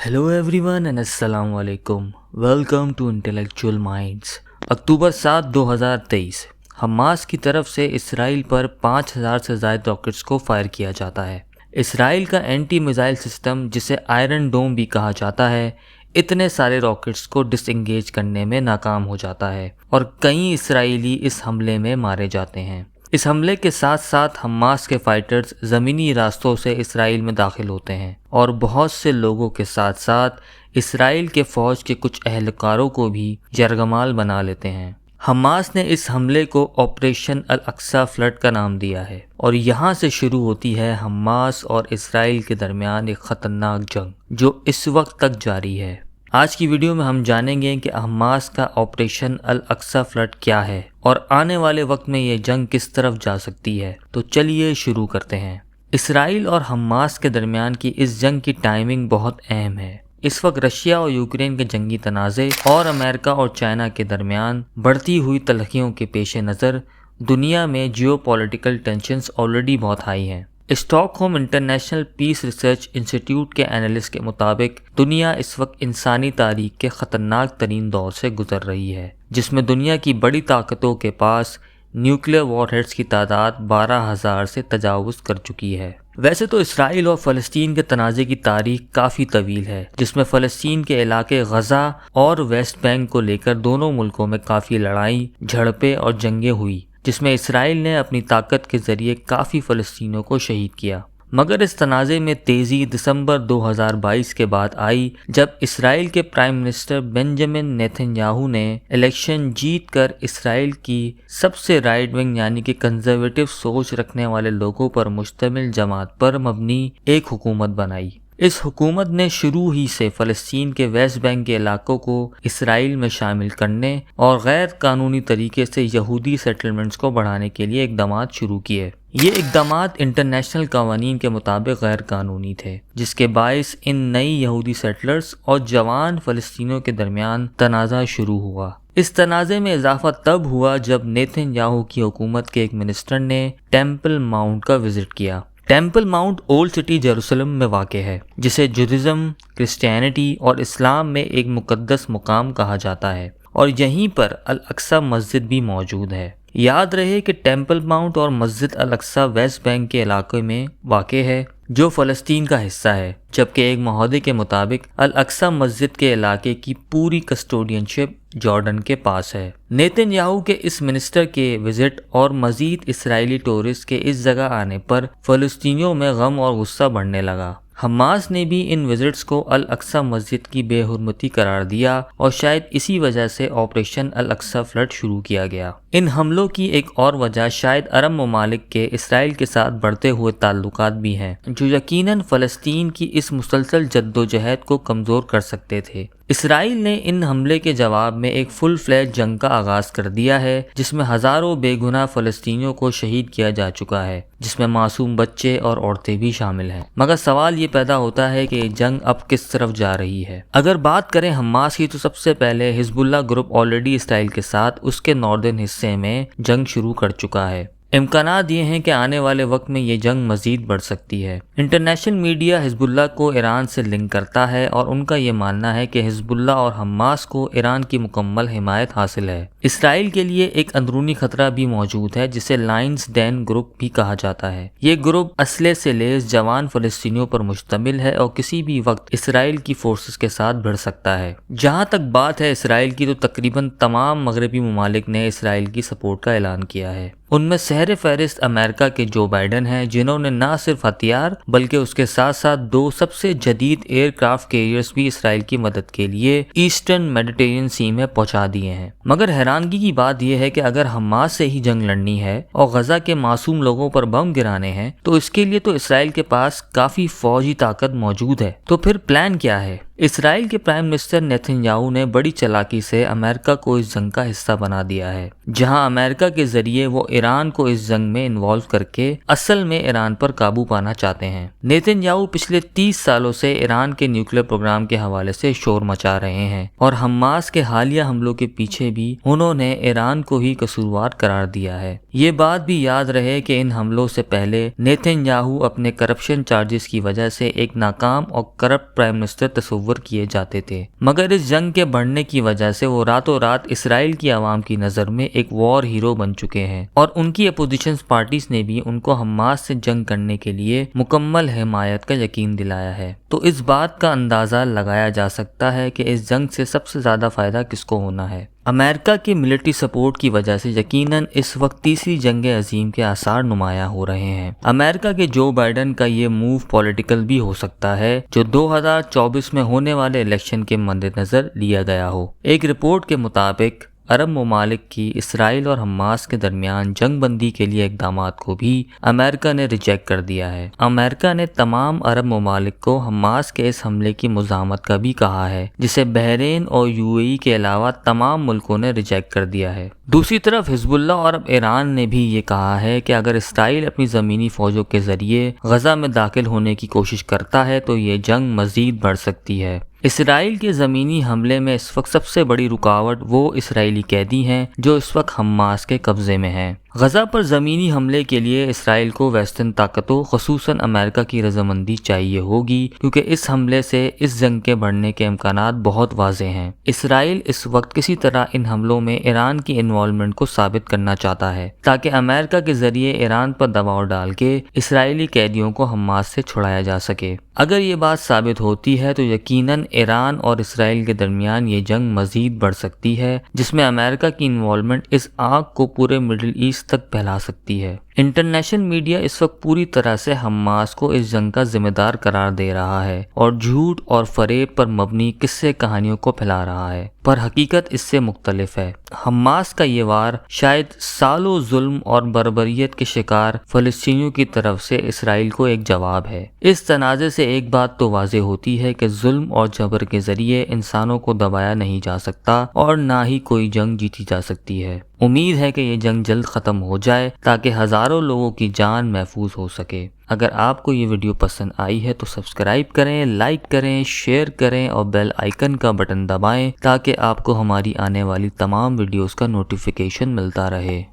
Hello everyone and अस्सलाम वालेकुम। Welcome to intellectual minds. अक्टूबर 7, 2023 हमास की तरफ से इसराइल पर 5000 से ज़्यादा रॉकेट्स को फायर किया जाता है। इसराइल का एंटी मिसाइल सिस्टम, जिसे आयरन डोम भी कहा जाता है, इतने सारे रॉकेट्स को डिसएंगेज करने में नाकाम हो जाता है और कई इसराइली इस हमले में मारे जाते हैं। इस हमले के साथ साथ हमास के फाइटर्स ज़मीनी रास्तों से इसराइल में दाखिल होते हैं और बहुत से लोगों के साथ साथ इसराइल के फ़ौज के कुछ एहलकारों को भी जरगमाल बना लेते हैं। हमास ने इस हमले को ऑपरेशन अल अक्सा फ्लड का नाम दिया है और यहाँ से शुरू होती है हमास और इसराइल के दरमियान एक ख़तरनाक जंग जो इस वक्त तक जारी है। आज की वीडियो में हम जानेंगे कि हमास का ऑपरेशन अल अक्सा फ्लड क्या है और आने वाले वक्त में ये जंग किस तरफ जा सकती है। तो चलिए शुरू करते हैं। इसराइल और हमास के दरमियान की इस जंग की टाइमिंग बहुत अहम है। इस वक्त रशिया और यूक्रेन के जंगी तनाज़े और अमेरिका और चाइना के दरमियान बढ़ती हुई तलखियों के पेश नज़र दुनिया में जियोपॉलिटिकल टेंशन्स ऑलरेडी बहुत हाई हैं। Stockholm international peace research institute के एनालिस्ट के मुताबिक दुनिया इस वक्त इंसानी तारीख के ख़तरनाक तरीन दौर से गुजर रही है, जिसमें दुनिया की बड़ी ताकतों के पास न्यूक्लियर वॉरहेड्स की तादाद 12,000 से तजावुज़ कर चुकी है। वैसे तो इसराइल और फ़लस्तीन के तनाज़े की तारीख काफ़ी तवील है, जिसमें फ़लस्तीन के इलाके गज़ा और वेस्ट बैंक को लेकर दोनों मुल्कों में काफ़ी लड़ाई, झड़पें और जंगें हुई, जिसमें इसराइल ने अपनी ताकत के ज़रिए काफ़ी फ़लस्तीनियों को शहीद किया। मगर इस तनाज़े में तेज़ी दिसंबर 2022 के बाद आई, जब इसराइल के प्राइम मिनिस्टर बेंजामिन नेतन्याहू ने इलेक्शन जीतकर इसराइल की सबसे राइट विंग यानी कि कंजर्वेटिव सोच रखने वाले लोगों पर मुश्तमिल जमात पर मबनी एक हुकूमत बनाई। इस हुकूमत ने शुरू ही से फ़लस्तीन के वेस्ट बैंक के इलाकों को इसराइल में शामिल करने और गैर कानूनी तरीके से यहूदी सेटलमेंट्स को बढ़ाने के लिए इक़दामात शुरू किए। ये इक़दामात इंटरनेशनल कवानीन के मुताबिक गैर कानूनी थे, जिसके बायस इन नई यहूदी सेटलर्स और जवान फ़लस्तीनियों के दरमियान तनाज़ा शुरू हुआ। इस तनाज़े में इजाफा तब हुआ जब नेतन्याहू की हुकूमत के एक मिनिस्टर ने टेम्पल माउंट का विज़िट किया। Temple mount old city Jerusalem में वाक़ है, जिसे जुडिज़म, क्रिश्चियनिटी और इस्लाम में एक मुक़द्दस मुकाम कहा जाता है और यहीं पर अल अक्सा मस्जिद भी मौजूद है। याद रहे कि टेम्पल माउंट और मस्जिद अल अक्सा वेस्ट बैंक के इलाके में वाक़ है, जो फ़लस्तीन का हिस्सा है, जबकि एक मुहादे के मुताबिक अल अक्सा मस्जिद के इलाके की पूरी कस्टोडियनशिप जॉर्डन के पास है। नेतन्याहू के इस मिनिस्टर के विजिट और मज़ीद इसराइली टूरिस्ट के इस जगह आने पर फ़लस्तीनियों में गम और गुस्सा बढ़ने लगा। हमास ने भी इन विजिट्स को अल अक्सा मस्जिद की बेहुरमती करार दिया और शायद इसी वजह से ऑपरेशन अल अक्सा फ्लड शुरू किया गया। इन हमलों की एक और वजह शायद अरब ममालिक के इसराइल के साथ बढ़ते हुए ताल्लुकात भी हैं, जो यकीनन फ़लस्तीन की इस मुसलसल जद्दोजहद को कमज़ोर कर सकते थे। इसराइल ने इन हमले के जवाब में एक फुल फ्लैज जंग का आगाज़ कर दिया है, जिसमें हज़ारों बेगुनाह फ़लस्तीनियों को शहीद किया जा चुका है, जिसमें मासूम बच्चे और औरतें भी शामिल हैं। मगर सवाल ये पैदा होता है कि जंग अब किस तरफ जा रही है। अगर बात करें हमास की, तो सबसे पहले हिजबुल्लाह ग्रुप ऑलरेडी इसराइल के साथ उसके नॉर्दर्न हिस्से में जंग शुरू कर चुका है। इम्कानात ये हैं कि आने वाले वक्त में ये जंग मज़ीद बढ़ सकती है। इंटरनेशनल मीडिया हिजबुल्लाह को ईरान से लिंक करता है और उनका ये मानना है कि हिजबुल्लाह और हमास को ईरान की मुकम्मल हिमायत हासिल है। इसराइल के लिए एक अंदरूनी खतरा भी मौजूद है, जिसे लायंस डैन ग्रुप भी कहा जाता है। ये ग्रुप असले से लेस जवान फ़लस्तीनियों पर मुश्तमिल है और किसी भी वक्त इसराइल की फोर्सेस के साथ भिड़ सकता है। जहाँ तक बात है इसराइल की, तो तकरीबन तमाम मगरबी ममालिक ने इसराइल की सपोर्ट का ऐलान किया है। उनमें सहरे फहरिस्त अमेरिका के जो बाइडन हैं, जिन्होंने न सिर्फ हथियार बल्कि उसके साथ साथ 2 सबसे जदीद एयरक्राफ्ट कैरियर्स भी इसराइल की मदद के लिए ईस्टर्न मेडिटेरियन सी में पहुंचा दिए हैं। मगर हैरानगी की बात यह है कि अगर हमास से ही जंग लड़नी है और गजा के मासूम लोगों पर बम गिराने हैं, तो इसके लिए तो इसराइल के पास काफी फौजी ताकत मौजूद है। तो फिर प्लान क्या है? इसराइल के प्राइम मिनिस्टर नेतन्याहू ने बड़ी चालाकी से अमेरिका को इस जंग का हिस्सा बना दिया है, जहां अमेरिका के जरिए वो ईरान को इस जंग में इन्वॉल्व करके असल में ईरान पर काबू पाना चाहते हैं। नेतन्याहू पिछले 30 सालों से ईरान के न्यूक्लियर प्रोग्राम के हवाले से शोर मचा रहे हैं और हमास के हालिया हमलों के पीछे भी उन्होंने ईरान को ही कसूरवार करार दिया है। ये बात भी याद रहे कि इन हमलों से पहले नेतन्याहू अपने करप्शन चार्जेस की वजह से एक नाकाम और करप्ट प्राइम मिनिस्टर तस्वीर تصور کیے جاتے تھے، مگر اس جنگ کے بڑھنے کی وجہ سے وہ راتوں رات اسرائیل کی عوام کی نظر میں ایک وار ہیرو بن چکے ہیں، اور ان کی اپوزیشن پارٹیز نے بھی ان کو حماس سے جنگ کرنے کے لیے مکمل حمایت کا یقین دلایا ہے۔ تو اس بات کا اندازہ لگایا جا سکتا ہے کہ اس جنگ سے سب سے زیادہ فائدہ کس کو ہونا ہے۔ امریکہ کی ملٹری سپورٹ کی وجہ سے یقیناً اس وقت تیسری جنگ عظیم کے آثار نمایاں ہو رہے ہیں۔ امریکہ کے جو بائیڈن کا یہ موو پولیٹیکل بھی ہو سکتا ہے، جو 2024 میں ہونے والے الیکشن کے مد نظر لیا گیا ہو۔ ایک رپورٹ کے مطابق عرب ممالک کی اسرائیل اور حماس کے درمیان جنگ بندی کے لیے اقدامات کو بھی امریکہ نے ریجیکٹ کر دیا ہے۔ امریکہ نے تمام عرب ممالک کو حماس کے اس حملے کی مزاحمت کا بھی کہا ہے، جسے بحرین اور UAE کے علاوہ تمام ملکوں نے ریجیکٹ کر دیا ہے۔ دوسری طرف حزب اللہ اور ایران نے بھی یہ کہا ہے کہ اگر اسرائیل اپنی زمینی فوجوں کے ذریعے غزہ میں داخل ہونے کی کوشش کرتا ہے تو یہ جنگ مزید بڑھ سکتی ہے۔ اسرائیل کے زمینی حملے میں اس وقت سب سے بڑی رکاوٹ وہ اسرائیلی قیدی ہیں جو اس وقت حماس کے قبضے میں ہیں۔ غزہ پر زمینی حملے کے لیے اسرائیل کو ویسٹرن طاقتوں خصوصاً امریکہ کی رضامندی چاہیے ہوگی، کیونکہ اس حملے سے اس جنگ کے بڑھنے کے امکانات بہت واضح ہیں۔ اسرائیل اس وقت کسی طرح ان حملوں میں ایران کی انوالومنٹ کو ثابت کرنا چاہتا ہے تاکہ امریکہ کے ذریعے ایران پر دباؤ ڈال کے اسرائیلی قیدیوں کو حماس سے چھڑایا جا سکے۔ اگر یہ بات ثابت ہوتی ہے تو یقیناً ایران اور اسرائیل کے درمیان یہ جنگ مزید بڑھ سکتی ہے، جس میں امریکہ کی انوالومنٹ اس آگ کو پورے مڈل ایسٹ تک پھیلا سکتی ہے۔ انٹرنیشنل میڈیا اس وقت پوری طرح سے حماس کو اس جنگ کا ذمہ دار قرار دے رہا ہے اور جھوٹ اور فریب پر مبنی قصے کہانیوں کو پھیلا رہا ہے، پر حقیقت اس سے مختلف ہے۔ حماس کا یہ وار شاید سالوں ظلم اور بربریت کے شکار فلسطینیوں کی طرف سے اسرائیل کو ایک جواب ہے۔ اس تنازع سے ایک بات تو واضح ہوتی ہے کہ ظلم اور جبر کے ذریعے انسانوں کو دبایا نہیں جا سکتا اور نہ ہی کوئی جنگ جیتی جا سکتی ہے۔ امید ہے کہ یہ جنگ جلد ختم ہو جائے تاکہ ہزاروں لوگوں کی جان محفوظ ہو سکے۔ اگر آپ کو یہ ویڈیو پسند آئی ہے تو سبسکرائب کریں، لائک کریں، شیئر کریں اور بیل آئیکن کا بٹن دبائیں تاکہ آپ کو ہماری آنے والی تمام ویڈیوز کا نوٹیفیکیشن ملتا رہے۔